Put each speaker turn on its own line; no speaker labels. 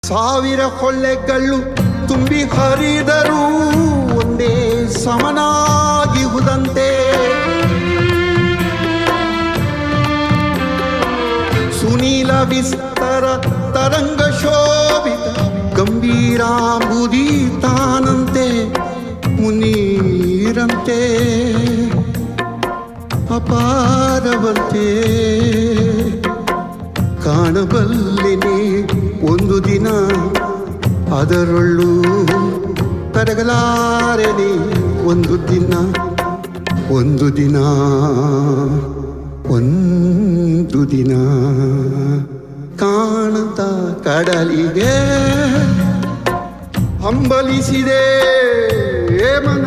ಸಾವಿರ ಕೊಳ್ಳೆಗಳು ತುಂಬಿ ಹರಿದರೂ ಒಂದೇ ಸಮನಾಗಿಹುದಂತೆ. ಸುನೀಲ ವಿಸ್ತರ ತರಂಗ ಶೋಭಿತ ಗಂಭೀರಾಂಬುದಿ ತಾನಂತೆ ಮುನೀರಂತೆ ಅಪಾರವಂತೆ ಕಾಣಬಲ್ಲೆನೆ ಒಂದು ದಿನ, ಅದರೊಳ್ಳು ಕರಗಲಾರೆನೆ ಒಂದು ದಿನ, ಒಂದು ದಿನ, ಒಂದು ದಿನ ಕಾಣದ ಕಡಲಿಗೆ ಹಂಬಲಿಸಿದೆ ಮನ.